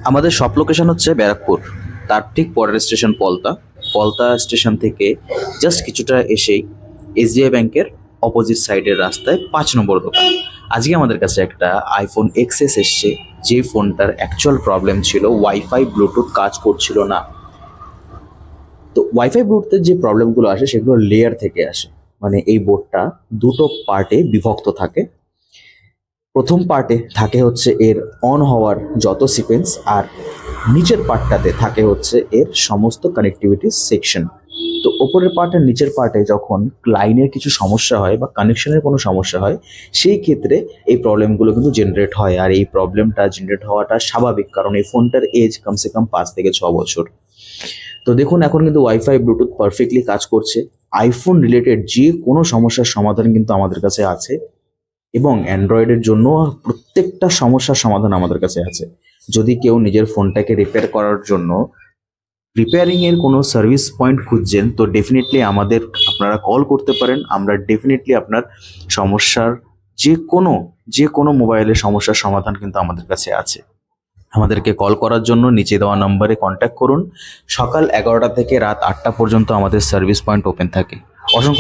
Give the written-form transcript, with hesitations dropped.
আমাদের shop location হচ্ছে ব্যারাকপুর, তার ঠিক পরের স্টেশন পলতা। পলতা স্টেশন থেকে জাস্ট কিছুটা এসেই এসবিআই ব্যাংকের অপোজিট সাইডের রাস্তায় 5 নম্বর দোকান। আজকে আমাদের কাছে একটা আইফোন এক্সএস এসছে, যে ফোনটার অ্যাকচুয়াল প্রবলেম ছিল ওয়াইফাই ব্লুটুথ কাজ করছিল না। তো ওয়াইফাই ব্লুটুথের যে প্রবলেমগুলো আসে সেগুলো লেয়ার থেকে আসে, মানে এই বোর্ডটা দুটো পার্টে বিভক্ত থাকে। প্রথম পার্টে থাকে হচ্ছে এর অন হওয়ার যত সিকোয়েন্স, আর নিচের পার্টটাতে থাকে হচ্ছে এর সমস্ত কানেক্টিভিটি সেকশন। তো ওপরের পার্ট আর নিচের পার্টে যখন লাইনের কিছু সমস্যা হয় বা কানেকশনের কোনো সমস্যা হয়, সেই ক্ষেত্রে এই প্রবলেমগুলো কিন্তু জেনারেট হয়। আর এই প্রবলেমটা জেনারেট হওয়াটা স্বাভাবিক, কারণ এই ফোনটার এজ কমসে কম 5 থেকে 6 বছর। তো দেখুন এখন কিন্তু ওয়াইফাই ব্লুটুথ পারফেক্টলি কাজ করছে। আইফোন রিলেটেড যে কোনো সমস্যার সমাধান কিন্তু আমাদের কাছে আছে, এবং অ্যান্ড্রয়েডের জন্য প্রত্যেকটা সমস্যার সমাধান আমাদের কাছে আছে। যদি কেউ নিজের ফোনটাকে রিপেয়ার করার জন্য রিপেয়ারিং এর কোনো সার্ভিস পয়েন্ট খুঁজছেন, তো ডেফিনেটলি আমাদের আপনারা কল করতে পারেন। আমরা ডেফিনেটলি আপনার সমস্যার যে কোনো মোবাইলের সমস্যার সমাধান কিন্তু আমাদের কাছে আছে। আমাদেরকে কল করার জন্য নিচে দেওয়া নম্বরে কন্ট্যাক্ট করুন। সকাল 11টা থেকে রাত 8টা পর্যন্ত আমাদের সার্ভিস পয়েন্ট ওপেন থাকে। অসংখ্য